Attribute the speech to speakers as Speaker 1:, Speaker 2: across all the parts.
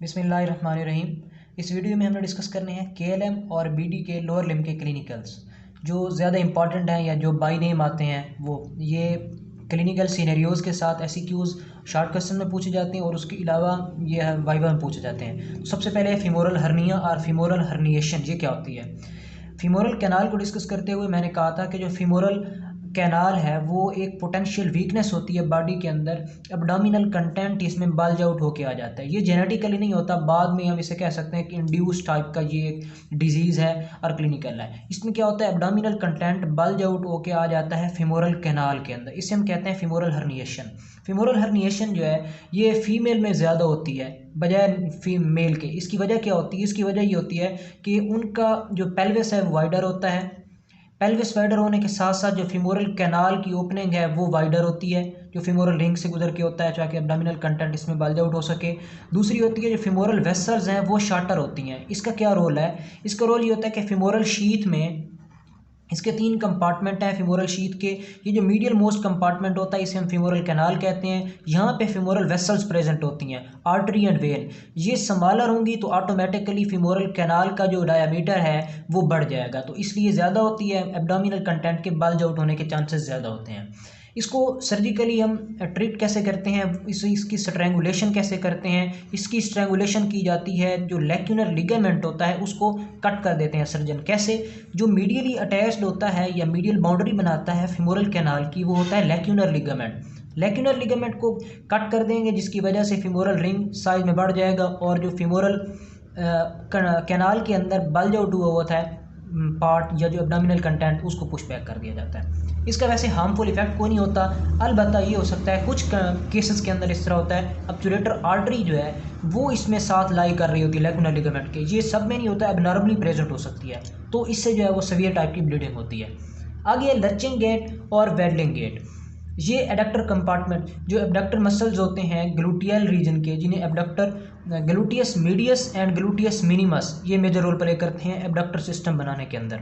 Speaker 1: बिस्मिल्लाहिर्रहमानिर्रहीम। इस वीडियो में हम डिस्कस करने हैं केएलएम और बीडी के लोअर लिम्ब के क्लिनिकल्स जो ज़्यादा इंपॉर्टेंट हैं या जो बाई नेम आते हैं। वो ये क्लिनिकल सीनेरियोज़ के साथ एससीक्यूज़ शॉर्ट क्वेश्चन में पूछे जाते हैं और उसके अलावा ये वाइवा में पूछे जाते हैं। तो सबसे पहले फीमोरल हर्निया और फीमोरल हर्निएशन, ये क्या होती है। फीमोरल कैनाल को डिस्कस करते हुए मैंने कहा था कि जो फीमोरल कैनाल है वो एक पोटेंशियल वीकनेस होती है बॉडी के अंदर। एब्डोमिनल कंटेंट इसमें बल्ज आउट होके आ जाता है। ये जेनेटिकली नहीं होता, बाद में हम इसे कह सकते हैं कि इंड्यूस टाइप का ये एक डिजीज़ है और क्लिनिकल है। इसमें क्या होता है, एब्डोमिनल कंटेंट बल्ज आउट होके आ जाता है फीमोरल कैनाल के अंदर। इसे हम कहते हैं फीमोरल हर्निएशन। फीमोरल हर्निएशन जो है ये फीमेल में ज़्यादा होती है बजाय फीमेल के। इसकी वजह क्या होती है, इसकी वजह ये होती है कि उनका जो पेल्विस है वो वाइडर होता है। पेल्विस वाइडर होने के साथ साथ जो फीमोरल कैनाल की ओपनिंग है वो वाइडर होती है, जो फीमोरल रिंग से गुजर के होता है ताकि एब्डोमिनल कंटेंट इसमें बल्ज आउट हो सके। दूसरी होती है जो फीमोरल वेसल्स हैं वो शार्टर होती हैं। इसका क्या रोल है, इसका रोल ये होता है कि फीमोरल शीथ में इसके 3 कंपार्टमेंट हैं फीमोरल शीथ के। ये जो मीडियल मोस्ट कंपार्टमेंट होता है इसे हम फीमोरल कैनाल कहते हैं। यहाँ पे फीमोरल वेसल्स प्रेजेंट होती हैं, आर्टरी एंड वेन। ये स्मॉलर होंगी तो ऑटोमेटिकली फीमोरल कैनाल का जो डायमीटर है वो बढ़ जाएगा, तो इसलिए ज़्यादा होती है। एब्डोमिनल कंटेंट के बल्ज आउट होने के चांसेस ज़्यादा होते हैं। इसको सर्जिकली हम ट्रीट कैसे करते हैं, इसकी स्ट्रैंगुलेशन कैसे करते हैं। इसकी स्ट्रैंगुलेशन की जाती है, जो लेक्यूनर लिगामेंट होता है उसको कट कर देते हैं सर्जन। कैसे, जो मीडियली अटैच्ड होता है या मीडियल बाउंड्री बनाता है फीमोरल कैनाल की वो होता है लेक्यूनर लिगामेंट। लेक्यूनर लिगामेंट को कट कर देंगे जिसकी वजह से फीमोरल रिंग साइज में बढ़ जाएगा और जो फीमोरल कैनाल के अंदर बल्ज आउट हुआ होता है पार्ट या जो एब्डोमिनल कंटेंट उसको पुश बैक कर दिया जाता है। इसका वैसे हार्मफुल इफेक्ट कोई नहीं होता, अलबत्ता ये हो सकता है कुछ केसेस के अंदर इस तरह होता है ऑब्चुरेटर आर्टरी जो है वो इसमें साथ लाई कर रही होती है लेक्यूनर लिगामेंट के। ये सब में नहीं होता, एबनॉर्मली प्रेजेंट हो सकती है, तो इससे जो है वो सीवियर टाइप की ब्लीडिंग होती है। आगे है लर्चिंग गेट और वेडलिंग गेट। ये एडक्टर कंपार्टमेंट, जो एबडक्टर मसल्स होते हैं ग्लूटियल रीजन के, जिन्हें abductor gluteus medius and gluteus minimus, ये मेजर रोल प्ले करते हैं एबडक्टर सिस्टम बनाने के अंदर।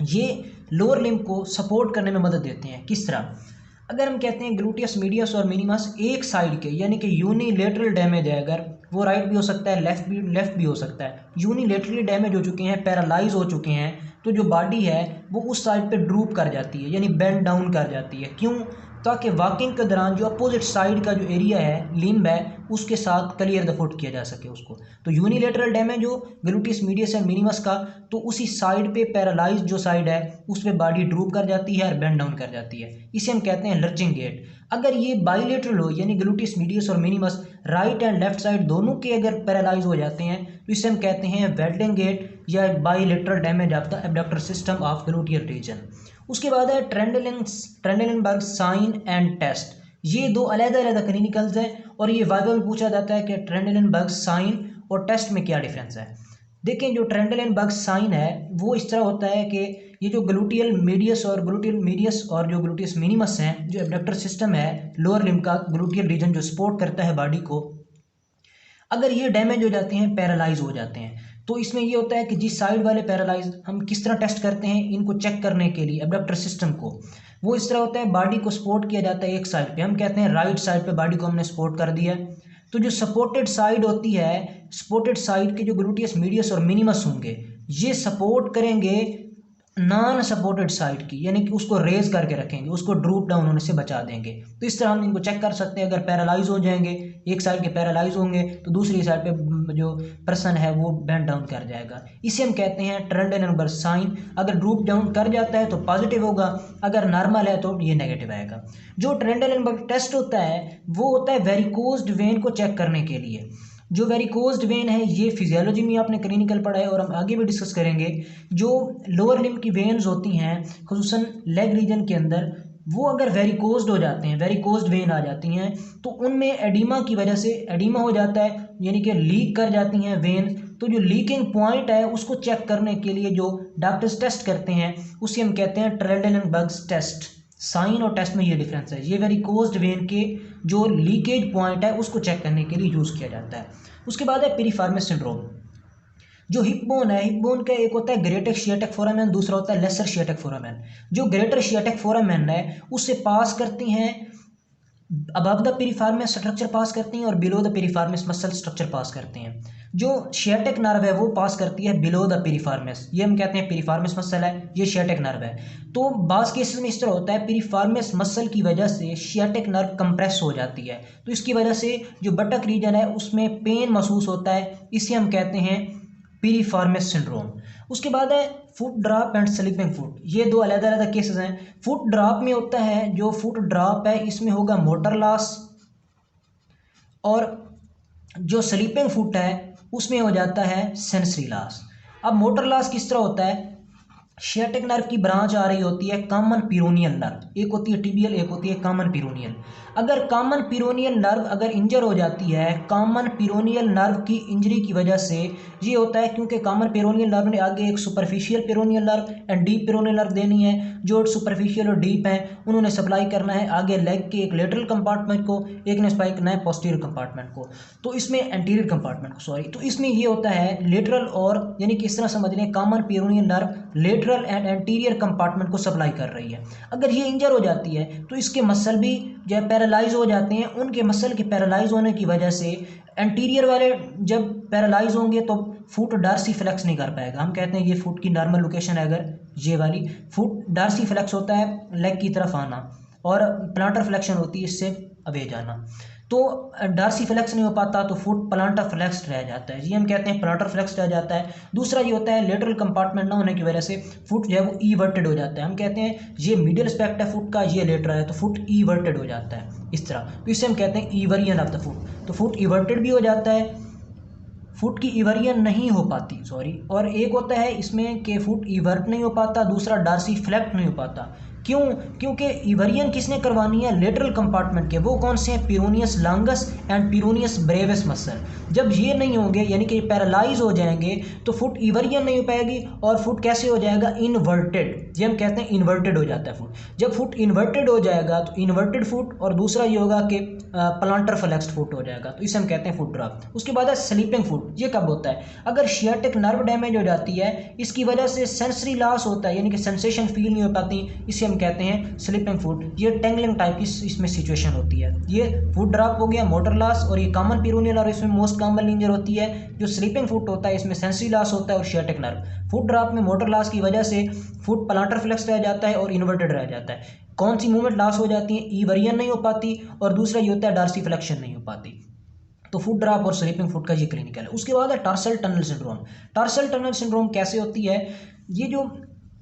Speaker 1: ये लोअर लिम्ब को सपोर्ट करने में मदद देते हैं। किस तरह, अगर हम कहते हैं ग्लूटियस मीडियस और मिनिमस एक साइड के यानी कि यूनिलेटरल डैमेज है, अगर वो राइट भी हो सकता है लेफ्ट भी हो सकता है, यूनिलेटरली डैमेज हो चुके हैं, पैरालाइज हो चुके हैं, तो जो बॉडी है वो उस साइड पे ड्रूप कर जाती है यानी बेंड डाउन कर जाती है। क्यों, ताकि वॉकिंग के दौरान जो अपोजिट साइड का जो एरिया है लिम्ब है उसके साथ क्लियर द फुट किया जा सके उसको। तो यूनिलेटरल डैमेज हो ग्लूटियस मीडियस एंड मिनिमस का, तो उसी साइड पे पैरालाइज जो साइड है उस पर बॉडी ड्रूप कर जाती है और बेंड डाउन कर जाती है। इसे हम कहते हैं लर्चिंग गेट। अगर ये बाइलेटरल हो यानी ग्लूटियस मीडियस और minimus right and left side दोनों के अगर पैरालाइज हो जाते हैं तो इसे हम कहते हैं वेडलिंग गेट या bilateral damage of the abductor system of gluteal region. उसके बाद है ट्रेंडलिनबर्ग साइन एंड टेस्ट। ये दो अलग-अलग क्लिनिकल्स हैं और ये वाइवा में पूछा जाता है कि ट्रेंडलिनबर्ग साइन और टेस्ट में क्या डिफरेंस है। देखें, जो ट्रेंडलिनबर्ग साइन है वो इस तरह होता है कि ये जो ग्लूटियल मीडियस और जो ग्लूटियस मिनिमस हैं, जो एबडक्टर सिस्टम है लोअर लिम्ब का ग्लूटियल रीजन जो सपोर्ट करता है बॉडी को, अगर ये डैमेज हो जाते हैं, पैरालाइज हो जाते हैं, तो इसमें ये होता है कि जिस साइड वाले पैरालाइज, हम किस तरह टेस्ट करते हैं इनको चेक करने के लिए एबडक्टर सिस्टम को, वो इस तरह होता है बॉडी को सपोर्ट किया जाता है एक साइड पे। हम कहते हैं राइट साइड पे बॉडी को हमने सपोर्ट कर दिया, तो जो सपोर्टेड साइड होती है, सपोर्टेड साइड के जो ग्लूटियस मीडियस और मिनिमस होंगे ये सपोर्ट करेंगे नॉन सपोर्टेड साइड की, यानी कि उसको रेज करके रखेंगे, उसको ड्रूप डाउन होने से बचा देंगे। तो इस तरह हम इनको चेक कर सकते हैं। अगर पैरालाइज हो जाएंगे, एक साइड के पैरालाइज होंगे, तो दूसरी साइड पे जो पर्सन है वो बेंड डाउन कर जाएगा। इसे हम कहते हैं ट्रेंडलिनबर्ग साइन। अगर ड्रूप डाउन कर जाता है तो पॉजिटिव होगा, अगर नॉर्मल है तो ये नेगेटिव आएगा। जो ट्रेंडलिनबर्ग टेस्ट होता है वो होता है वेरिकोज्ड वेन को चेक करने के लिए। जो वेरिकोज्ड वेन है ये फिजियोलॉजी में आपने क्लिनिकल पढ़ा है और हम आगे भी डिस्कस करेंगे। जो लोअर लिम्ब की वेन्स होती हैं खुसूसन लेग रीजन के अंदर, वो अगर वेरिकोज्ड हो जाते हैं, वेरिकोज्ड वेन आ जाती हैं, तो उनमें एडिमा की वजह से एडिमा हो जाता है यानी कि लीक कर जाती हैं वेन। तो जो लीकिंग पॉइंट है उसको चेक करने के लिए जो डॉक्टर्स टेस्ट करते हैं उसे हम कहते हैं ट्रेंडलिनबर्ग टेस्ट। साइन और टेस्ट में ये डिफरेंस है। ये वेरिकोज्ड वेन के जो लीकेज पॉइंट है उसको चेक करने के लिए यूज़ किया जाता है। उसके बाद है पिरिफॉर्मिस सिंड्रोम। जो हिप बोन है, हिप बोन का एक होता है ग्रेटर शियाटिक फोरामेन, दूसरा होता है लेसर शियाटिक फोरामेन। जो ग्रेटर शियाटिक फोरामेन है उससे पास करती हैं अबव द पेरिफॉर्मस स्ट्रक्चर पास करती हैं और बिलो द पेरिफॉर्मस मसल स्ट्रक्चर पास करते हैं। जो शियाटिक नर्व है वो पास करती है बिलो द पेरिफॉर्मस, ये हम कहते हैं पेरिफॉर्मस मसल है, ये शियाटिक नर्व है। तो बास केसेस में इस तरह होता है, पेरिफॉर्मस मसल की वजह से शियाटिक नर्व कंप्रेस हो जाती है, तो इसकी वजह से जो बटक रीजन है उसमें पेन महसूस होता है, इसे हम कहते हैं पेरिफॉर्मस सिंड्रोम। उसके बाद है foot drop and slipping foot, ये दो अलग अलग केसेस हैं। फुट ड्रॉप में होता है, जो फुट ड्रॉप है इसमें होगा मोटर लॉस, और जो स्लीपिंग फुट है उसमें हो जाता है सेंसरी लॉस। अब मोटर लॉस किस तरह होता है, शियाटिक नर्व की ब्रांच आ रही होती है कॉमन पीरोनियल नर्व, एक होती है टिबियल, एक होती है कॉमन पीरोनियल। अगर कॉमन पीरोनियल नर्व अगर इंजर हो जाती है, कॉमन पीरोनियल नर्व की इंजरी की वजह से ये होता है, क्योंकि कॉमन पीरोनियल नर्व ने आगे एक superficial peroneal nerve and deep peroneal nerve देनी है, जो सुपरफिशियल और डीप है उन्होंने सप्लाई करना है आगे लेग के एक लेटरल कंपार्टमेंट को, एक ने स्पाइक करना है पोस्टीरियर कंपार्टमेंट को, तो इसमें एंटीरियर कंपार्टमेंट को सॉरी, तो इसमें ये होता है लेटरल, और यानी कि इस तरह समझ लें common peroneal nerve lateral and anterior compartment को सप्लाई कर रही है। अगर ये इंजर हो जाती है तो इसके मसल भी जब पैरालाइज हो जाते हैं, उनके मसल के पैरालाइज होने की वजह से एंटीरियर वाले जब पैरालाइज होंगे तो फुट डार्सी फ्लेक्स नहीं कर पाएगा। हम कहते हैं ये फुट की नॉर्मल लोकेशन है, अगर ये वाली फुट डार्सी फ्लेक्स होता है लेग की तरफ आना, और प्लांटर फ्लेक्शन होती है इससे अवे जाना, तो डार्सी फ्लेक्स नहीं हो पाता तो फुट प्लांटर फ्लेक्स रह जाता है, ये हम कहते हैं प्लांटर फ्लेक्स रह जाता है। दूसरा ये होता है लेटरल कंपार्टमेंट ना होने की वजह से फुट जो है वो ईवर्टेड हो जाता है, हम कहते हैं ये मिडिल एस्पेक्ट है फुट का, ये लेटरल है, तो फुट ईवर्टेड हो जाता है इस तरह, तो इससे हम कहते हैं ईवरियन ऑफ द फुट, तो फुट ईवर्टेड भी हो जाता है, फुट की इवर्जन नहीं हो पाती सॉरी, और एक होता है इसमें कि फुट इवर्ट नहीं हो पाता, दूसरा डार्सी फ्लेक्ट नहीं हो पाता। क्यों, क्योंकि इवर्जन किसने करवानी है, लेटरल कंपार्टमेंट के, वो कौन से हैं, पिरोनियस लॉन्गस एंड पिरोनियस ब्रेविस मसल। जब ये नहीं होंगे यानी कि पैरालाइज हो जाएंगे तो फुट इवर्जन नहीं हो पाएगी, और फुट कैसे हो जाएगा, इन्वर्टेड, ये हम कहते हैं इन्वर्टेड हो जाता है फुट। जब फुट इन्वर्टेड हो जाएगा तो इन्वर्टेड फुट, और दूसरा ये होगा कि प्लांटर फ्लेक्स्ड फुट हो जाएगा, तो इसे हम कहते हैं फुट ड्रॉप। उसके बाद है स्लीपिंग फुट, ये कब होता है, अगर शियाटिक नर्व डैमेज हो जाती है, इसकी वजह से सेंसरी लॉस होता है, यानी कि सेंसेशन फील नहीं हो पाती, इसे हम कहते हैं स्लीपिंग फुट। ये टेंगलिंग टाइप की इसमें सिचुएशन होती है। ये फुट ड्रॉप हो गया, मोटर लॉस, और ये कॉमन पीरोनियल और इसमें मोस्ट कॉमन इंजर होती है। जो स्लीपिंग फुट होता है इसमें सेंसरी लॉस होता है और शियाटिक नर्व। फुट ड्रॉप में मोटर लॉस की वजह से फुट प्लांटर फ्लेक्स रह जाता है और इन्वर्टेड रह जाता है। कौन सी मूवमेंट लॉस हो जाती है, ईवर्जन नहीं हो पाती, और दूसरा ये होता है डार्सी फ्लेक्शन नहीं हो पाती। तो फुट ड्रॉप और स्लीपिंग फुट का ये क्लिनिकल है। उसके बाद है tarsal tunnel syndrome. Tarsal tunnel syndrome कैसे होती है, ये जो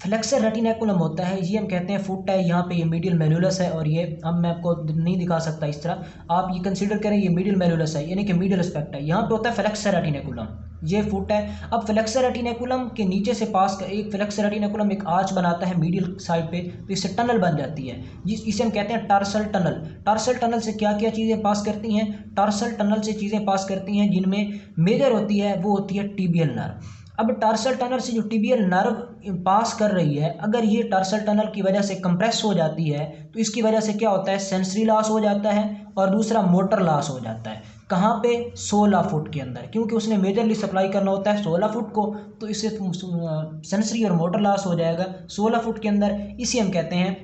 Speaker 1: फ्लेक्सर रेटिनेकुलम होता है, ये हम कहते हैं फुट है, यहाँ पे ये मीडियल मेन्युलस है, और ये अब मैं आपको नहीं दिखा सकता इस तरह, आप ये कंसीडर करें ये मीडियल मेन्युलस है, यानी कि मीडियल एस्पेक्ट है, यहाँ पे होता है फ्लेक्सर रेटिनेकुलम, ये फुट है। अब फ्लेक्सर रेटिनेकुलम के नीचे से पास एक फ्लेक्सर रेटिनेकुलम एक आर्च बनाता है मीडियल साइड पे, तो इससे टनल बन जाती है, इसे हम कहते हैं टार्सल टनल। टार्सल टनल से क्या क्या चीज़ें पास करती हैं, टार्सल टनल से चीज़ें पास करती हैं जिनमें मेजर होती है वो होती है टिबियल नर्व। अब टार्सल टनल से जो टिबियल नर्व पास कर रही है, अगर ये टार्सल टनल की वजह से कंप्रेस हो जाती है तो इसकी वजह से क्या होता है, सेंसरी लॉस हो जाता है, और दूसरा मोटर लॉस हो जाता है। कहाँ पे, 16 फुट के अंदर, क्योंकि उसने मेजरली सप्लाई करना होता है 16 फुट को, तो इससे सेंसरी और मोटर लॉस हो जाएगा 16 फुट के अंदर, इसी हम कहते हैं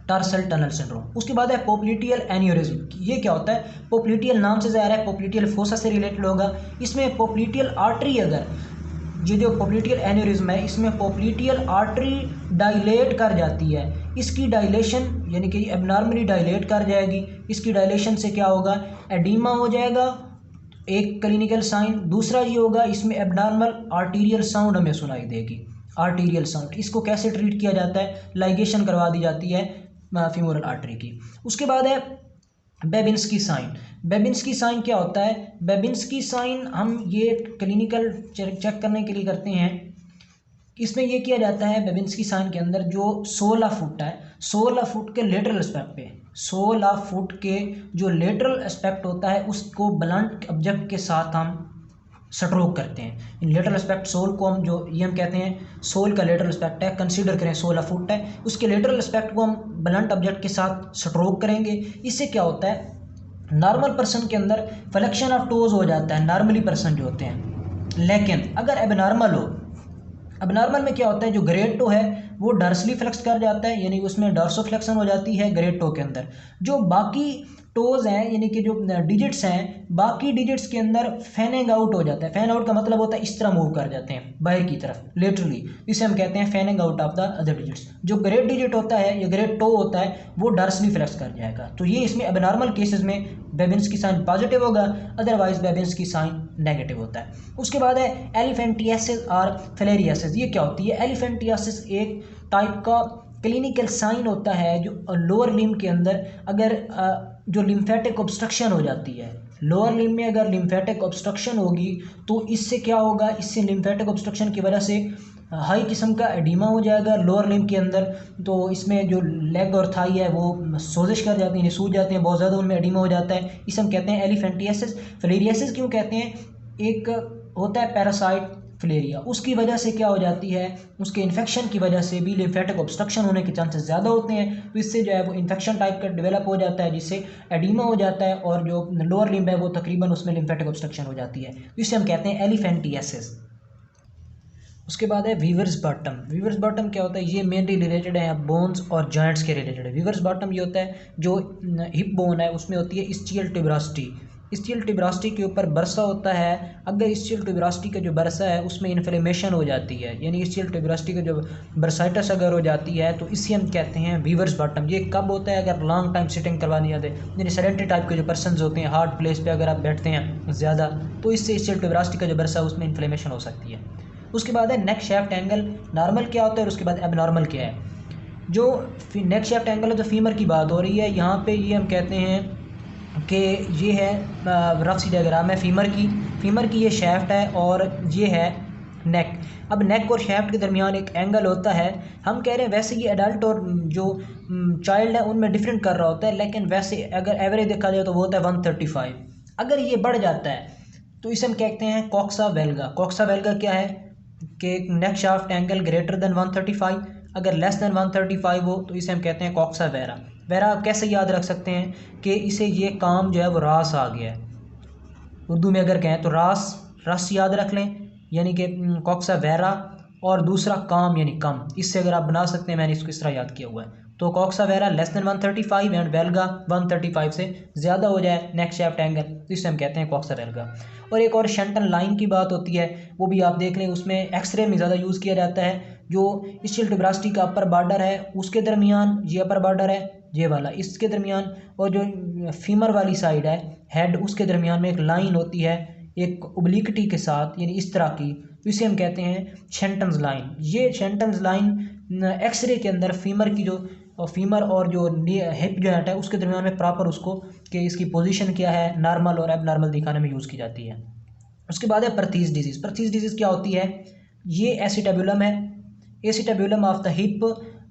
Speaker 1: टार्सल टनल सिंड्रोम। उसके बाद है पोप्लिटियल एन्यूरिज्म। ये क्या होता है, पोप्लिटियल नाम से ज़ाहिर है पोप्लिटियल फोसा से रिलेटेड होगा। इसमें पोप्लिटियल आर्टरी, अगर ये जो पोप्लिटियल एन्यूरिज्म है इसमें पोप्लिटियल आर्टरी डायलेट कर जाती है, इसकी डायलेशन यानी कि एबनॉर्मली डायलेट कर जाएगी, इसकी डायलेशन से क्या होगा, एडीमा हो जाएगा, एक क्लिनिकल साइन। दूसरा ये होगा इसमें एबनॉर्मल आर्टीरियल साउंड हमें सुनाई देगी, आर्टीरियल साउंड। इसको कैसे ट्रीट किया जाता है, लाइगेशन करवा दी जाती है फीमोरल आर्टरी की। उसके बाद है बेबिन्स्की साइन। बेबिन्स्की साइन क्या होता है, बेबिन्स्की साइन हम ये क्लिनिकल चेक करने के लिए करते हैं। इसमें ये किया जाता है बेबिन्स्की साइन के अंदर जो 16 फुट है, 16 फुट के लेटरल एस्पेक्ट पे, 16 फुट के जो लेटरल एस्पेक्ट होता है उसको ब्लंट ऑब्जेक्ट के साथ हम स्ट्रोक करते हैं। इन लेटरल एस्पेक्ट सोल को हम जो ये हम कहते हैं सोल का लेटरल एस्पेक्ट है, कंसीडर करें 16 फुट है, उसके लेटरल एस्पेक्ट को हम ब्लंट ऑब्जेक्ट के साथ स्ट्रोक करेंगे। इससे क्या होता है, नॉर्मल पर्सन के अंदर फ्लेक्शन ऑफ टोज हो जाता है, नॉर्मली पर्सन जो होते हैं। लेकिन अगर एबनॉर्मल हो, एबनॉर्मल में क्या होता है, जो ग्रेड टो है वो डर्सली फ्लेक्स कर जाता है, यानी उसमें डर्सो फ्लेक्शन हो जाती है ग्रेड टो के अंदर। जो बाकी टोज हैं यानी कि जो डिजिट्स हैं बाकी डिजिट्स के अंदर फैनिंग आउट हो जाता है। फैन आउट का मतलब होता है इस तरह मूव कर जाते हैं बाहर की तरफ लेटरली, इसे हम कहते हैं fanning out of the other digits. जो ग्रेट डिजिट होता है या ग्रेट टो होता है वो डॉर्सली फ्लेक्स कर जाएगा। तो ये इसमें एबनॉर्मल केसेस में बेबिन्स्की साइन पॉजिटिव होगा, अदरवाइज बेबिन्स्की साइन नेगेटिव होता है। उसके बाद है एलिफेंटियासिस और फिलेरियासिस। ये क्या होती है? एलिफेंटियासिस एक टाइप का क्लिनिकल साइन होता है जो लोअर लिम्ब के अंदर अगर जो लिम्फेटिक ऑब्स्ट्रक्शन हो जाती है, लोअर लिम्ब में अगर लिम्फेटिक ऑब्स्ट्रक्शन होगी तो इससे क्या होगा, इससे लिम्फेटिक ऑब्स्ट्रक्शन की वजह से हाई किस्म का एडिमा हो जाएगा लोअर लिम्ब के अंदर। तो इसमें जो लेग और थाई है वो सोजिश कर जाती हैं, सूज जाते हैं बहुत ज़्यादा, उनमें एडिमा हो जाता है। इसे हम कहते हैं एलिफेंटियासिस। फिलेरियासिस क्यों कहते हैं? एक होता है पैरासाइट फिलेरिया, उसकी वजह से क्या हो जाती है, उसके इन्फेक्शन की वजह से भी लिम्फेटिक ऑब्स्ट्रक्शन होने के चांसेस ज़्यादा होते हैं। तो इससे जो है वो इन्फेक्शन टाइप का डेवलप हो जाता है जिससे एडिमा हो जाता है और जो लोअर लिम्ब है वो तकरीबन उसमें लिम्फेटिक ऑब्स्ट्रक्शन हो जाती है। तो इसे हम कहते हैं एलिफेंटियासिस। उसके बाद है वीवर्स बॉटम। वीवर्स बॉटम क्या होता है? ये मेनली रिलेटेड है बोन्स और जॉइंट्स के रिलेटेड है। वीवर्स बॉटम ये होता है जो हिप बोन है उसमें होती है इस्चियल ट्यूबरासिटी। इस्चियल ट्यूबरासिटी के ऊपर बरसा होता है। अगर इस्चियल ट्यूबरासिटी का जो बरसा है उसमें इन्फ्लेमेशन हो जाती है, यानी इस्चियल ट्यूबरासिटी का जो बरसाइटस अगर हो जाती है तो इसे हम कहते हैं वीवर्स बॉटम। ये कब होता है? अगर लॉन्ग टाइम सिटिंग करवानी जाती है, यानी सेडेंटरी टाइप के जो पर्सन होते हैं, हार्ड प्लेस पे अगर आप बैठते हैं ज़्यादा, तो इससे इस्चियल ट्यूबरासिटी का जो बरसा है उसमें इन्फ्लेमेशन हो सकती है। उसके बाद है नेक शेफ्ट एंगल। नॉर्मल क्या होता है और उसके बाद एबनॉर्मल क्या है? जो नेक शेफ्ट एंगल है तो फीमर की बात हो रही है यहाँ पे, ये हम कहते हैं कि ये है रफ सी डायग्राम है फीमर की ये शेफ्ट है और ये है नेक। अब नेक और शेफ्ट के दरमियान एक एंगल होता है। हम कह रहे हैं वैसे ये एडल्ट और जो चाइल्ड है उनमें डिफरेंट कर रहा होता है, लेकिन वैसे अगर एवरेज देखा जाए तो वो होता है 135। अगर ये बढ़ जाता है तो इसे हम कहते हैं कॉक्सा वेल्गा। कॉक्सा वेल्गा क्या है कि नेक शाफ्ट एंगल ग्रेटर देन 135, अगर लेस देन 135 हो तो इसे हम कहते हैं कॉक्सा वेरा। वेरा आप कैसे याद रख सकते हैं कि इसे ये काम जो है वो रास आ गया है, उर्दू में अगर कहें तो रस याद रख लें, यानी कि कॉक्सा वेरा, और दूसरा काम यानी कम, इससे अगर आप बना सकते हैं, मैंने इसको इस तरह याद किया हुआ है। तो coxa vara less than 135 and valga 135 से ज़्यादा हो जाए नेक शेफ्ट एंगल तो इससे हम कहते हैं कॉक्सा वेल्गा। और एक और शेंटन लाइन की बात होती है, वो भी आप देख लें, उसमें एक्सरे में ज़्यादा यूज़ किया जाता है। जो इस्चियल ट्यूबरासिटी का अपर बॉर्डर है उसके दरमियान, ये अपर बॉर्डर है ये वाला, इसके दरमियान, और जो फीमर वाली साइड है हेड उसके दरमियान में एक लाइन होती है एक ओब्लिक्विटी के साथ, यानी इस तरह की, तो इसे हम कहते हैं शेंटन्स लाइन। ये शेंटन्स लाइन एक्सरे के अंदर फीमर की जो फीमर और जो हिप जॉइंट है उसके दरमियान में प्रॉपर उसको कि इसकी पोजीशन क्या है नॉर्मल और एबनॉर्मल दिखाने में यूज़ की जाती है। उसके बाद है परथीज डिजीज़। परथीज डिजीज़ क्या होती है? ये एसिटाबुलम है, एसिटाबुलम ऑफ द हिप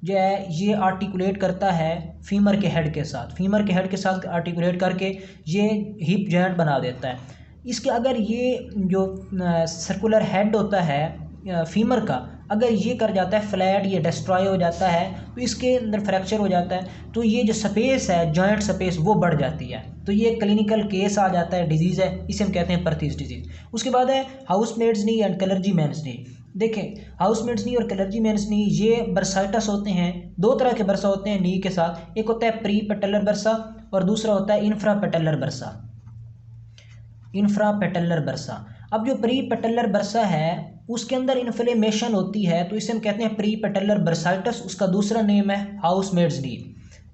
Speaker 1: जो है ये आर्टिकुलेट करता है फीमर के हेड के साथ, फीमर के हेड के साथ आर्टिकुलेट करके ये हिप जॉइंट बना देता है। इसके अगर ये जो सर्कुलर हेड होता है फीमर का, अगर ये कर जाता है फ्लैट, ये डिस्ट्रॉय हो जाता है तो इसके अंदर फ्रैक्चर हो जाता है, तो ये जो स्पेस है जॉइंट स्पेस वो बढ़ जाती है, तो ये क्लिनिकल केस आ जाता है, डिजीज़ है, इसे हम कहते हैं परथीज डिजीज़। उसके बाद है हाउसमेड्स नी एंड कलर्जी मैन्स नी। देखें हाउसमेड्स नी और कलर्जी मैन्स नी ये बरसाइटस होते हैं, दो तरह के बरसा होते हैं नी के साथ, एक होता है प्री पेटलर बरसा और दूसरा होता है इंफ्रा पेटलर बरसा। इंफ्रा पेटलर बरसा, अब जो प्री पेटलर बरसा है उसके अंदर इन्फ्लेमेशन होती है तो इसे हम कहते हैं प्री पेटलर बरसाइटस, उसका दूसरा नेम है हाउसमेड्स नी।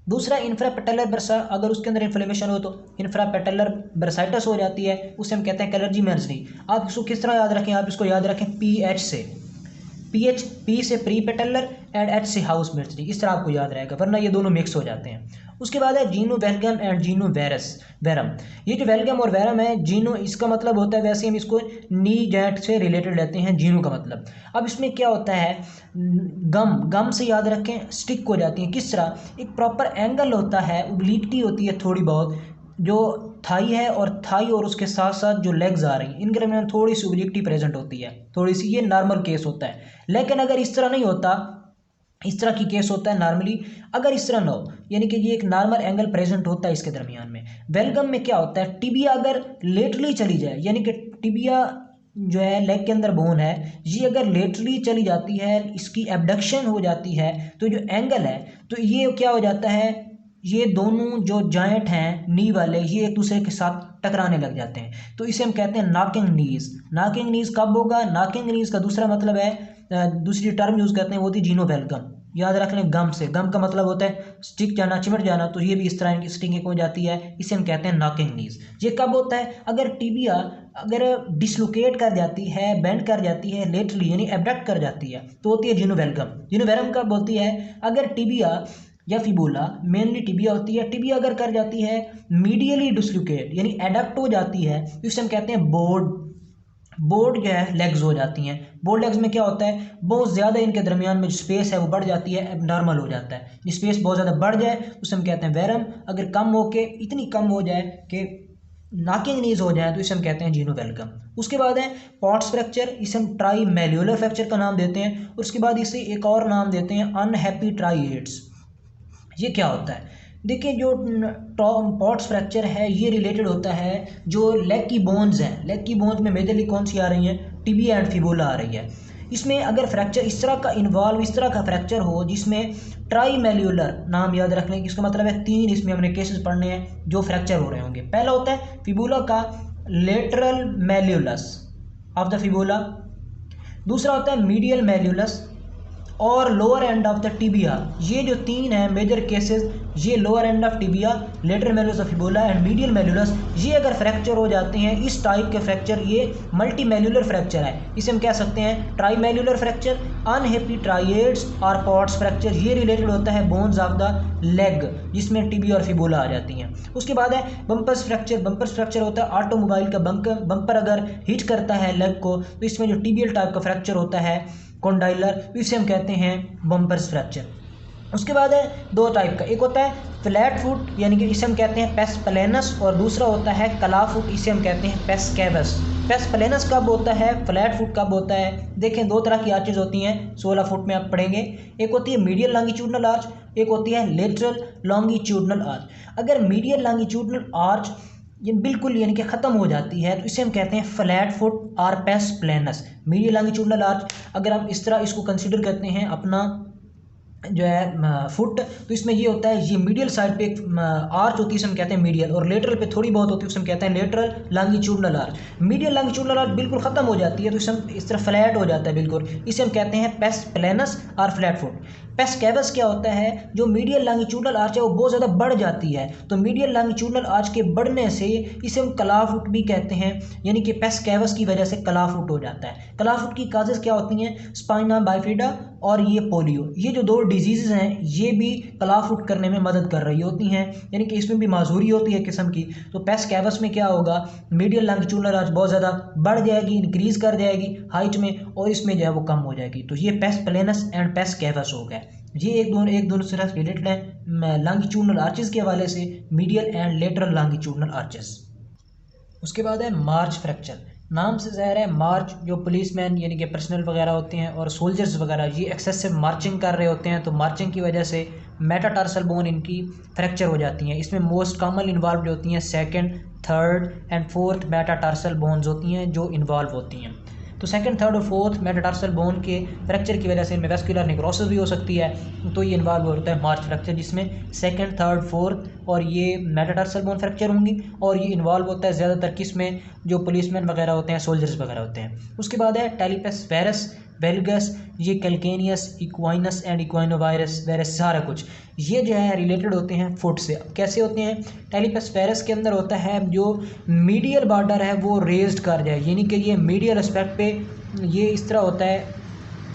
Speaker 1: दूसरा इंफ्रा पेटलर बरसा, अगर उसके अंदर इन्फ्लेमेशन हो तो इंफ्रा पेटलर बरसाइटस हो जाती है, उसे हम कहते हैं कलर्जी मैन्स नी। आप इसको किस तरह याद रखें? आप इसको याद रखें PH से, पी से प्री पेटलर एंड H से हाउसमेड्स नी, इस तरह आपको याद रहेगा, वरना ये दोनों मिक्स हो जाते हैं। उसके बाद है जीनो वेलगम एंड जीनो वेरम। ये जो वेलगम और वेरम है, जीनो इसका मतलब होता है, वैसे हम इसको नी जॉइंट से रिलेटेड लेते हैं जीनो का मतलब। अब इसमें क्या होता है, गम से याद रखें, स्टिक हो जाती है, किस तरह, एक प्रॉपर एंगल होता है, ओब्लिक्विटी होती है थोड़ी बहुत, जो थाई है और थाई और उसके साथ साथ जो लेग्स आ रही हैं इनके दरमियान थोड़ी सी ओब्लिक्विटी प्रेजेंट होती है, थोड़ी सी, ये नॉर्मल केस होता है। लेकिन अगर इस तरह नहीं होता, इस तरह की केस होता है नॉर्मली, अगर इस तरह ना हो, यानी कि ये एक नॉर्मल एंगल प्रेजेंट होता है इसके दरमियान में। वेलगम में क्या होता है, टिबिया अगर लेटरली चली जाए, यानी कि टिबिया जो है लेग के अंदर बोन है, ये अगर लेटरली चली जाती है, इसकी एबडक्शन हो जाती है, तो जो एंगल है तो ये क्या हो जाता है, ये दोनों जो जॉइंट हैं नी वाले, ये एक दूसरे के साथ टकराने लग जाते हैं, तो इसे हम कहते हैं नॉकिंग नीज। नॉकिंग नीज कब होगा? नॉकिंग नीज का दूसरा मतलब है, दूसरी टर्म यूज़ करते हैं, वो थी जीनोवेल्गम। याद रख लें, गम से, गम का मतलब होता है स्टिक जाना, चिमट जाना, तो ये भी इस तरह की स्टिंग हो जाती है, इसे हम कहते हैं नॉकिंग नीज। ये कब होता है? अगर टिबिया अगर डिसलोकेट कर जाती है, बेंड कर जाती है लेटरली, यानी एबडक्ट कर जाती है, तो होती है जीनोवेल्गम। जीनोवेल्गम कब होती है? अगर टिबिया या फिबुला, मेनली टिबिया होती है, टिबिया अगर कर जाती है मीडियली डिसलोकेट यानी एडक्ट हो जाती है, तो इसे हम कहते हैं बोर्ड। बोर्ड जो है लेग्स हो जाती हैं। बोर्ड लेग्स में क्या होता है, बहुत ज़्यादा इनके दरमियान में जो स्पेस है वो बढ़ जाती है, एबनॉर्मल हो जाता है। स्पेस बहुत ज़्यादा बढ़ जाए तो उसे हम कहते हैं वेरम। अगर कम हो के इतनी कम हो जाए कि नॉकिंग नीज हो जाए तो इसे हम कहते हैं जीनोवेल्गम। उसके बाद है पॉट्स फ्रैक्चर, इसे हम ट्राई मेल्यूलर फ्रैक्चर का नाम देते हैं। और उसके बाद इसे एक और नाम देते हैं अनहैप्पी ट्राइएड्स। ये क्या होता है? देखिए, जो पॉट्स फ्रैक्चर है ये रिलेटेड होता है जो लेग की बोन्स हैं। लेग की बोन्स में मेजरली कौन सी आ रही हैं? टिबिया एंड फिबुला आ रही है। इसमें अगर फ्रैक्चर इस तरह का इन्वॉल्व, इस तरह का फ्रैक्चर हो जिसमें ट्राई मेल्यूलर, नाम याद रख लें, इसका मतलब है 3 इसमें हमने केसेस पढ़ने हैं जो फ्रैक्चर हो रहे होंगे। पहला होता है फिबुला का lateral malleolus of the fibula, दूसरा होता है मीडियल मेल्यूलस और lower end of the tibia. ये जो 3 हैं मेजर केसेस, ये lower end of tibia, lateral malleolus of fibula and medial malleolus, ये अगर फ्रैक्चर हो जाते हैं, इस टाइप के फ्रैक्चर, ये मल्टी मेल्यूलर फ्रैक्चर है, इसे हम कह सकते हैं ट्राई मेल्यूलर फ्रैक्चर। अनहैप्पी ट्राइएड्स और पॉट्स फ्रैक्चर, ये रिलेटेड होता है बोन्स ऑफ द लेग जिसमें टिबिया और फिबुला आ जाती हैं। उसके बाद है बम्पर्स फ्रैक्चर। बम्पर्स फ्रैक्चर होता है ऑटोमोबाइल का बम्पर अगर हिट करता है लेग को, तो इसमें जो टिबियल टाइप का फ्रैक्चर होता है कॉन्डाइलर, इसे हम कहते हैं बम्पर्स फ्रैक्चर। उसके बाद है 2 टाइप का, एक होता है फ्लैट फुट यानी कि इसे हम कहते हैं पेस प्लेनस, और दूसरा होता है कला फुट, इसे हम कहते हैं पेस कैवस। पेस प्लेनस कब होता है, फ्लैट फुट कब होता है? देखें, 2 तरह की आर्चेज होती हैं, 16 फुट में आप पढ़ेंगे। एक होती है मीडियल लॉन्गिट्यूडनल आर्च, एक होती है लेटरल लॉन्गिट्यूडनल आर्च। अगर मीडियल लॉन्गिट्यूडनल आर्च ये बिल्कुल यानी कि ख़त्म हो जाती है तो इसे हम कहते हैं फ्लैट फुट और pes planus. Medial longitudinal arch अगर हम इस तरह इसको कंसीडर करते हैं अपना जो है फुट, तो इसमें ये होता है, ये मीडियल साइड पे एक आर्च होती है, इसे हम कहते हैं मीडियल, और लेटरल पे थोड़ी बहुत होती है, उसे हम कहते हैं lateral longitudinal arch. Medial longitudinal arch बिल्कुल ख़त्म हो जाती है तो इसे हम इस तरह फ्लैट हो जाता है बिल्कुल, इसे हम कहते हैं पेस प्लेनस और फ्लैट फुट। पेस कैवस क्या होता है, जो मीडियल लॉन्गिट्यूडनल आर्च है वो बहुत ज़्यादा बढ़ जाती है, तो मीडियल लॉन्गिट्यूडनल आर्च के बढ़ने से इसे हम कला फुट भी कहते हैं, यानी कि पेस कैवस की वजह से कला फुट हो जाता है। कला फुट की काजेज़ क्या होती हैं? स्पाइना बाइफिडा और ये पोलियो, ये जो 2 डिजीज़ हैं ये भी कला फुट करने में मदद कर रही होती हैं, यानी कि इसमें भी माजूरी होती है किस्म की। तो पेस कैवस में क्या होगा, मीडियल लॉन्गिट्यूडनल आर्च बहुत ज़्यादा बढ़ जाएगी, इंक्रीज़ कर जाएगी हाइट में, और इसमें जो है वो कम हो जाएगी। तो ये पेस प्लेनस एंड पेस कैवस हो गया। ये एक दोनों से रिलेटेड है लॉन्गिट्यूडनल आर्चेस के हवाले से, medial and lateral longitudinal arches. उसके बाद है मार्च फ्रैक्चर। नाम से ज़ाहिर है, मार्च जो पुलिसमैन यानी कि पर्सनल वगैरह होते हैं और सोल्जर्स वगैरह, ये एक्सेसिव मार्चिंग कर रहे होते हैं, तो मार्चिंग की वजह से मेटाटार्सल बोन इनकी फ्रैक्चर हो जाती हैं। इसमें मोस्ट कॉमन इन्वॉल्व होती हैं 2nd, 3rd and 4th metatarsal bones होती हैं जो इन्वॉल्व होती हैं। तो 2nd, 3rd और 4th मेटाटार्सल बोन के फ्रैक्चर की वजह से इनमें वेस्कुलर नेक्रोसिस भी हो सकती है, तो ये इन्वॉल्व होता है मार्च फ्रैक्चर, जिसमें 2nd, 3rd, 4th और ये मेटाटार्सल बोन फ्रैक्चर होंगी, और ये इन्वॉल्व होता है ज़्यादातर किस में, जो पुलिसमैन वगैरह होते हैं, सोल्जर्स वगैरह होते हैं। उसके बाद है टेलिपस वेरस वेलगस, ये कैल्केनियस, इक्वाइनस एंड इक्वाइनोवायरस वेरस, सारा कुछ ये जो है रिलेटेड होते हैं फुट से। अब कैसे होते हैं? टेलिपस वेरस के अंदर होता है जो मीडियल बॉर्डर है वो रेज्ड कर जाए, यानी कि ये मीडियल एस्पेक्ट पे ये इस तरह होता है,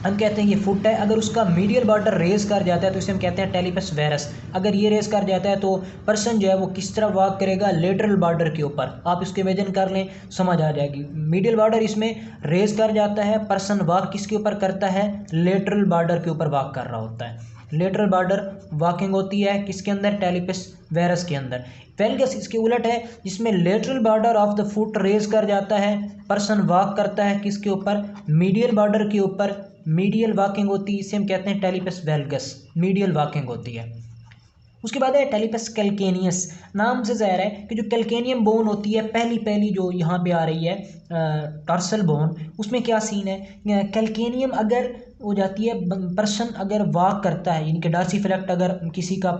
Speaker 1: हम कहते हैं ये फुट है, अगर उसका मीडियल बॉर्डर रेज कर जाता है तो इसे हम कहते हैं टेलिपस वेरस। अगर ये रेज कर जाता है तो पर्सन जो है वो किस तरह वॉक करेगा, लेटरल बॉर्डर के ऊपर, आप इसको इमेजिन कर लें, समझ आ जाएगी। मीडियल बॉर्डर इसमें रेज कर जाता है, पर्सन वॉक किसके ऊपर करता है, लेटरल बॉर्डर के ऊपर वॉक कर रहा होता है। लेटरल बॉर्डर वॉकिंग होती है किसके अंदर, टेलिपस वेरस के अंदर। वेलगस इसके उलट है, जिसमें lateral border of the foot raise कर जाता है, पर्सन वॉक करता है किसके ऊपर, मीडियल बॉर्डर के ऊपर, मीडियल वॉकिंग होती है, इसे हम कहते हैं टेलिपस वेलगस, मीडियल वॉकिंग होती है। उसके बाद है टेलिपस कैल्केनियस। नाम से ज़ाहिर है कि जो कैल्केनियम बोन होती है, पहली जो यहाँ पे आ रही है टॉर्सल बोन, उसमें क्या सीन है, कैल्केनियम अगर हो जाती है पर्सन अगर वॉक करता है, यानी कि डॉर्सिफिलेक्ट अगर किसी का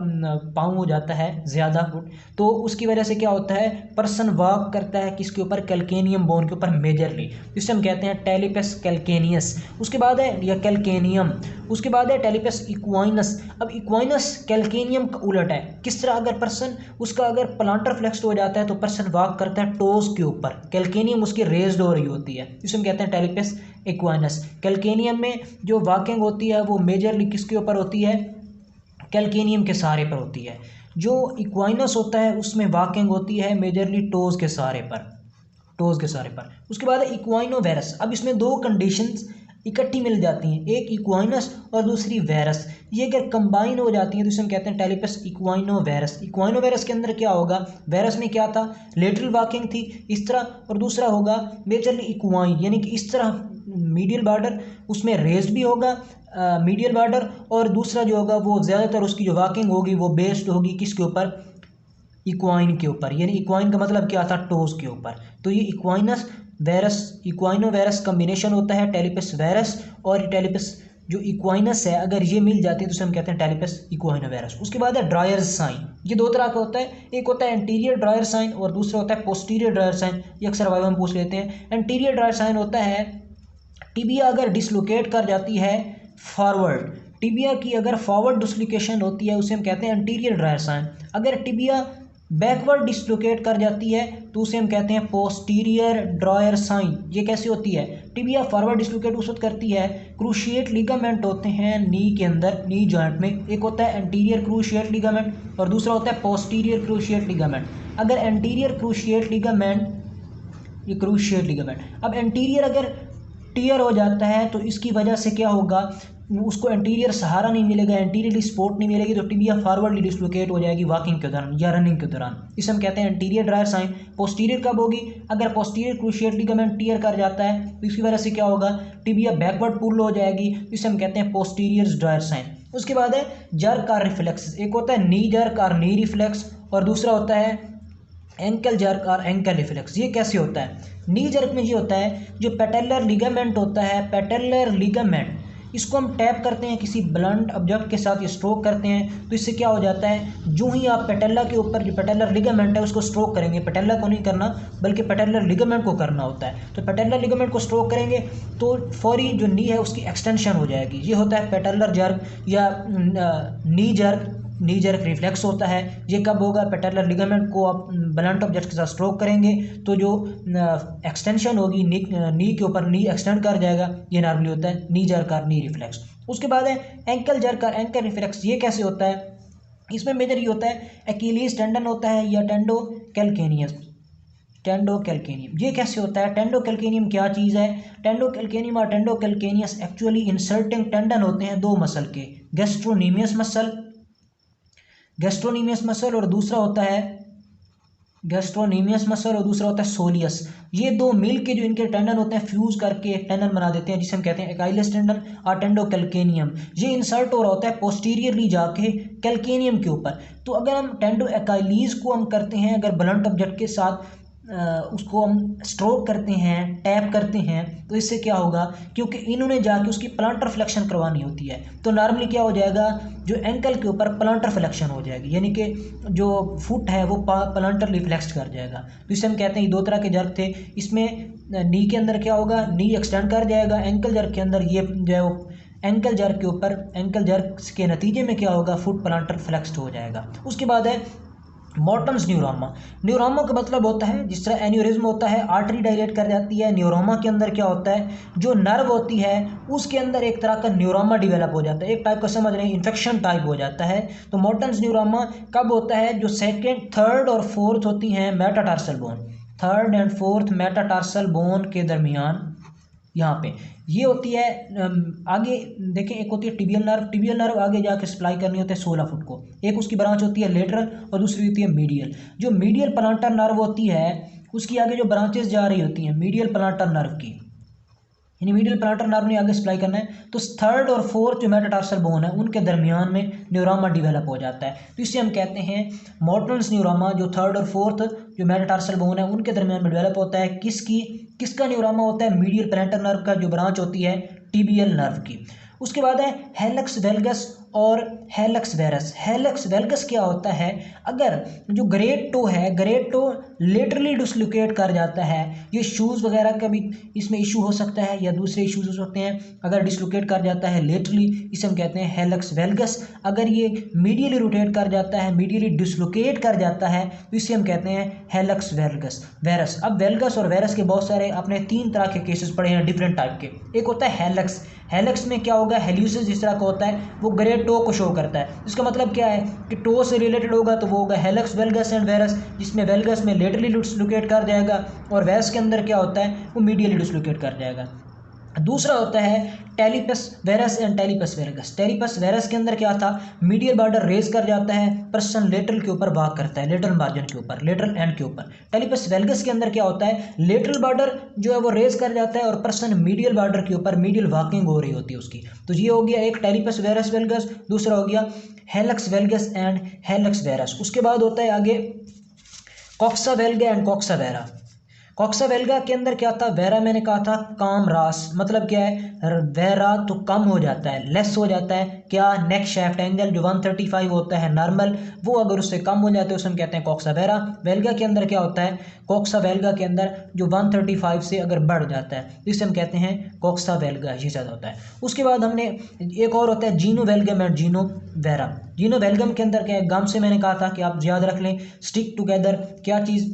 Speaker 1: पाँव हो जाता है ज़्यादा फुट, तो उसकी वजह से क्या होता है, पर्सन वॉक करता है किसके ऊपर, कैल्केनियम बोन के ऊपर मेजरली, जिसे हम कहते हैं टेलिपस कैल्केनियस। उसके बाद है या कैल्केनियम, उसके बाद है टेलिपस इक्वाइनस। अब इक्वाइनस कैल्केनियम का उलट है, किस तरह, अगर पर्सन उसका अगर प्लांटर फ्लेक्स्ड हो जाता है तो पर्सन वॉक करता है टोज के ऊपर, कैल्केनियम उसकी रेज्ड हो रही होती है, जिसे हम कहते हैं टेलिपस इक्वाइनस। कैल्केनियम में जो वॉकिंग होती है वो मेजरली किसके ऊपर होती है, कैल्केनियम के सहारे पर होती है। जो इक्वाइनस होता है उसमें वॉकिंग होती है मेजरली टोज के सहारे पर, टोज के सहारे पर। उसके बाद है इक्वाइनोवेरस। अब इसमें दो कंडीशंस इकट्ठी मिल जाती हैं, एक इक्वाइनस और दूसरी वेरस, ये अगर कंबाइन हो जाती हैं तो इसे हम कहते हैं टेलिपस इक्वाइनोवेरस। इक्वाइनोवेरस के अंदर क्या होगा, वेरस में क्या था, लेटरल वॉकिंग थी इस तरह, और दूसरा होगा मेजरली इक्वाइन, यानी कि इस तरह मीडियल बॉर्डर उसमें रेज्ड भी होगा मीडियल बॉर्डर, और दूसरा जो होगा वो ज़्यादातर उसकी जो वॉकिंग होगी वो बेस्ड होगी किसके ऊपर, इक्वाइन के ऊपर, यानी इक्वाइन का मतलब क्या था, टोज के ऊपर। तो ये इक्वाइनस वेरस इक्वाइनोवेरस कम्बिनेशन होता है टेलिपस वेरस और टेलिपस जो इक्वाइनस है, अगर ये मिल जाती है तो उसे हम कहते हैं टेलिपस इक्वाइनोवेरस। उसके बाद है ड्रायर साइन। ये दो तरह का होता है, एक होता है एंटीरियर ड्रायर साइन और दूसरा होता है पोस्टीरियर ड्रायर साइन। ये अक्सर वाइवा में पूछ लेते हैं। एंटीरियर ड्रायर साइन होता है टिबिया अगर डिसलोकेट कर जाती है फॉरवर्ड, टिबिया की अगर फॉरवर्ड डिसलोकेशन होती है उसे हम कहते हैं एंटीरियर ड्रायर साइन। अगर टिबिया बैकवर्ड डिसलोकेट कर जाती है तो उसे हम कहते हैं पोस्टीरियर ड्रायर साइन। ये कैसे होती है, टिबिया फॉरवर्ड डिसलोकेट उस वक्त करती है, क्रूशिएट लिगामेंट होते हैं नी के अंदर, नी जॉइंट में, एक होता है एंटीरियर क्रूशिएट लिगामेंट और दूसरा होता है पोस्टीरियर क्रूशिएट लिगामेंट। अगर एंटीरियर क्रूशिएट लिगामेंट, ये क्रूशिएट लिगामेंट, अब एंटीरियर अगर टीयर हो जाता है तो इसकी वजह से क्या होगा, उसको एंटीरियर सहारा नहीं मिलेगा, एंटीरियरली सपोर्ट नहीं मिलेगी, तो टिबिया फॉरवर्डली डिसलोकेट हो जाएगी वॉकिंग के दौरान या रनिंग के दौरान। इसे हम कहते हैं एंटीरियर ड्रायर साइन। पोस्टीरियर कब होगी, अगर पोस्टीरियर क्रूशिएट लिगामेंट टीयर कर जाता है तो इसकी वजह से क्या होगा, टिबिया बैकवर्ड पुल हो जाएगी, इसे हम कहते हैं पोस्टीरियर ड्रायर साइन। उसके बाद है जर्क और रिफ्लेक्स। एक होता है नी जर्क और नी रिफ्लेक्स और दूसरा होता है एंकल जर्क और एंकल रिफ्लेक्स। ये कैसे होता है, नी जर्क में ये होता है जो पेटेलर लिगामेंट होता है, पेटेलर लिगामेंट, इसको हम टैप करते हैं किसी ब्लंट ऑब्जेक्ट के साथ, ये स्ट्रोक करते हैं तो इससे क्या हो जाता है, जो ही आप पेटेला के ऊपर जो पेटेलर लिगामेंट है उसको स्ट्रोक करेंगे, पेटेला को नहीं करना बल्कि पेटेलर लिगामेंट को करना होता है, तो पेटेलर लिगामेंट को स्ट्रोक करेंगे तो फौरी जो नी है उसकी एक्सटेंशन हो जाएगी। ये होता है पेटेलर जर्क या नी जर्क, नी जर्क रिफ्लेक्स होता है। ये कब होगा, पेटेलर लिगामेंट को आप ब्लंट ऑब्जेक्ट के साथ स्ट्रोक करेंगे तो जो एक्सटेंशन होगी नी के ऊपर, नी एक्सटेंड कर जाएगा, ये नॉर्मली होता है नी जर्क और नी रिफ्लेक्स। उसके बाद है एंकल जर्क और एंकल रिफ्लेक्स। ये कैसे होता है, इसमें मेजर ये होता है अकीलीज टेंडन होता है या टेंडो कैल्केनियस, टेंडो कैल्केनियम। ये कैसे होता है, टेंडो कैल्केनियम क्या चीज़ है, टेंडो कैल्केनियम और टेंडो कैल्केनियस एक्चुअली इंसर्टिंग टेंडन होते हैं दो मसल के, गैस्ट्रोनीमियस मसल, गैस्ट्रोनीमियस मसल और दूसरा होता है गैस्ट्रोनीमियस मसल और दूसरा होता है सोलियस। ये दो मिल के जो इनके टेंडन होते हैं फ्यूज करके एक टेंडन बना देते हैं जिसे हम कहते हैं एकाइलस टेंडन और टेंडो कैल्केनियम। ये इंसर्ट हो रहा होता है पोस्टीरियरली जाके कैल्केनियम के ऊपर। तो अगर हम टेंडो एकाइलीज को हम करते हैं अगर ब्लंट ऑब्जेक्ट के साथ उसको हम स्ट्रोक करते हैं, टैप करते हैं, तो इससे क्या होगा, क्योंकि इन्होंने जाके उसकी प्लांटर फ्लेक्शन करवानी होती है तो नॉर्मली क्या हो जाएगा, जो एंकल के ऊपर प्लांटर फ्लेक्शन हो जाएगी, यानी कि जो फुट है वो प्लांटर रिफ्लेक्स कर जाएगा। तो इसे हम कहते हैं दो तरह के जर्क थे। इसमें नी के अंदर क्या होगा, नी एक्सटेंड कर जाएगा, एंकल जर्क के अंदर ये जो है वो एंकल जर्क के ऊपर, एंकल जर्क के नतीजे में क्या होगा, फुट प्लांटर फ्लेक्स्ड हो जाएगा। उसके बाद है मॉर्टन्स न्यूरोमा। न्यूरोमा का मतलब होता है जिस तरह एन्यूरिज्म होता है, आर्टरी डायलेट कर जाती है, न्यूरोमा के अंदर क्या होता है, जो नर्व होती है उसके अंदर एक तरह का न्यूरोमा डेवलप हो जाता है, एक टाइप का समझ रहे हैं इन्फेक्शन टाइप हो जाता है। तो मॉर्टन्स न्यूरोमा कब होता है, जो सेकेंड, थर्ड और फोर्थ होती हैं metatarsal bone, third and fourth metatarsal bone के दरमियान यहाँ पे ये होती है। आगे देखें, एक होती है टिबियल नर्व, टिबियल नर्व आगे जाके सप्लाई करनी होती है 16 फुट को, एक उसकी ब्रांच होती है लेटरल और दूसरी होती है मीडियल। जो मीडियल प्लांटर नर्व होती है उसकी आगे जो ब्रांचेस जा रही होती हैं मीडियल प्लांटर नर्व की, यानी मीडियल प्लांटर नर्व ने आगे सप्लाई करना है, तो थर्ड और फोर्थ जो मेटाटार्सल बोन है उनके दरमियान में न्यूरोमा डेवलप हो जाता है। तो इसे हम कहते हैं मॉर्टन्स न्यूरोमा, जो थर्ड और फोर्थ जो मेटाटार्सल बोन है उनके दरमियान में डेवलप होता है। किसका न्यूरोमा होता है, मीडियल प्लांटर नर्व का, जो ब्रांच होती है टिबियल नर्व की। उसके बाद है हेलक्स वेलगस और हेलक्स वेरस। हेलक्स वेलगस क्या होता है, अगर जो ग्रेड टो है, ग्रेड टो लेटरली डिसलोकेट कर जाता है, ये शूज़ वगैरह का भी इसमें इशू हो सकता है या दूसरे इशूज हो सकते हैं। अगर डिसलोकेट कर जाता है लेटरली, इसे हम कहते हैं हेलक्स वेलगस। अगर ये मीडियली रोटेट कर जाता है, मीडियली डिसलोकेट कर जाता है, तो इसे हम कहते हैं हेलक्स वेलगस वेरस। अब वेलगस और वेरस के बहुत सारे आपने 3 तरह के केसेस पढ़े हैं डिफरेंट टाइप के। एक होता है हेलक्स। हेलक्स में क्या होगा, हेल्यूसिस जिस तरह का होता है वो ग्रेड टो को शो करता है। इसका मतलब क्या है कि टो से रिलेटेड होगा तो वो होगा हेलक्स वेलगस एंड वेरस, जिसमें वेलगस में लेटरली डिसलोकेट कर जाएगा और वेरस के अंदर क्या होता है वो मीडियली डिसलोकेट कर जाएगा। दूसरा होता है टेलिपस वेरस एंड टेलिपस वेरगस। टेलिपस वेरस के अंदर क्या था, मीडियल बॉर्डर रेज कर जाता है, पर्सन लेटरल के ऊपर वॉक करता है, लेटरल मार्जिन के ऊपर, लेटरल एंड के ऊपर। टेलिपस वेलगस के अंदर क्या होता है, लेटरल बॉर्डर जो है वो रेज कर जाता है और पर्सन मीडियल बॉर्डर के ऊपर मीडियल वॉकिंग हो रही होती है उसकी। तो ये हो गया एक टेलिपस वेरस वेलगस, दूसरा हो गया hallux valgus and hallux varus. उसके बाद होता है आगे coxa valga and coxa vara. Coxa valga के अंदर क्या था, वेरा मैंने कहा था काम रास, मतलब क्या है, वेरा तो कम हो जाता है, लेस हो जाता है। क्या, नेक शाफ्ट एंगल जो 135 होता है नॉर्मल, वो अगर उससे कम हो जाता है उसे हम कहते हैं कॉक्सा वेरा। वेल्गा के अंदर क्या होता है, कॉक्सा वेल्गा के अंदर जो 135 से अगर बढ़ जाता है तो इसे हम कहते हैं कॉक्सा वेल्गा, ये ज़्यादा होता है। उसके बाद हमने एक और होता है जीनो वेल्गम एंड जीनो वेरा। जीनो वेल्गम के अंदर क्या है, गम से मैंने कहा था कि आप याद रख लें, स्टिक टुगेदर, क्या चीज़,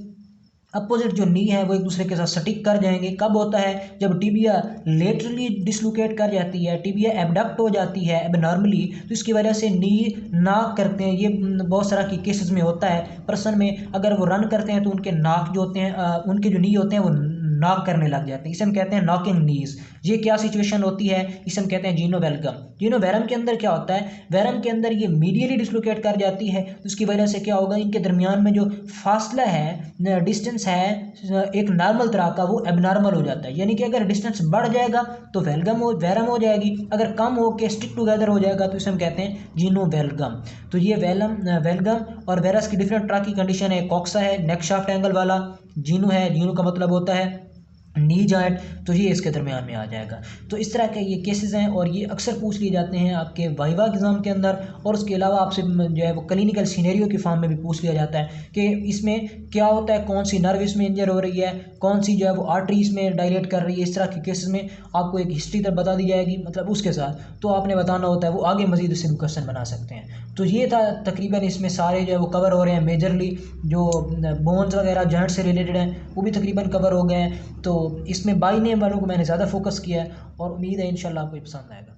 Speaker 1: अपोजिट जो नी है वो एक दूसरे के साथ सटिक कर जाएंगे। कब होता है, जब टिबिया लेटरली डिसलोकेट कर जाती है, टिबिया एबडक्ट हो जाती है एबनॉर्मली, तो इसकी वजह से नी नाक करते हैं। ये बहुत सारा की केसेस में होता है पर्सन में, अगर वो रन करते हैं तो उनके नाक जो होते हैं, उनके जो नी होते हैं वो नॉक करने लग जाते हैं, इसे हम कहते हैं नॉकिंग नीज। ये क्या सिचुएशन होती है, इसे हम कहते हैं जीनो वेलगम। जीनो वेरम के अंदर क्या होता है, वेरम के अंदर ये मीडियली डिसलोकेट कर जाती है, तो उसकी वजह से क्या होगा, इनके दरमियान में जो फासला है, डिस्टेंस है एक नॉर्मल तरह का, वो एबनॉर्मल हो जाता है। यानी कि अगर डिस्टेंस बढ़ जाएगा तो वेरम हो जाएगी, अगर कम हो के स्टिक टुगेदर हो जाएगा तो इसे हम कहते हैं जीनो वेलगम। तो ये वेलगम और वेरस की डिफरेंट तरह की कंडीशन है। कॉक्सा है नेक शाफ्ट एंगल वाला, जीनो है, जीनो का मतलब होता है नी जॉइंट, तो ये इसके दरमियान में आ जाएगा। तो इस तरह के ये केसेस हैं और ये अक्सर पूछ लिए जाते हैं आपके वाइवा एग्ज़ाम के अंदर, और उसके अलावा आपसे जो है वो क्लिनिकल सिनेरियो की फॉर्म में भी पूछ लिया जाता है कि इसमें क्या होता है, कौन सी नर्व इसमें इंजर हो रही है, कौन सी जो है वो आर्टरी इसमें डायलेट कर रही है। इस तरह के केसेस में आपको एक हिस्ट्री तक बता दी जाएगी, मतलब उसके साथ तो आपने बताना होता है, वो आगे मजीद उससे भी क्वेश्चन बना सकते हैं। तो ये था तकरीबन, इसमें सारे जो है वो कवर हो रहे हैं। मेजरली जो बोन्स वगैरह जॉइंट से रिलेटेड हैं वो भी तकरीबन कवर हो गए हैं। तो इसमें बाई नेम वालों को मैंने ज़्यादा फोकस किया है और उम्मीद है इंशाल्लाह आपको पसंद आएगा।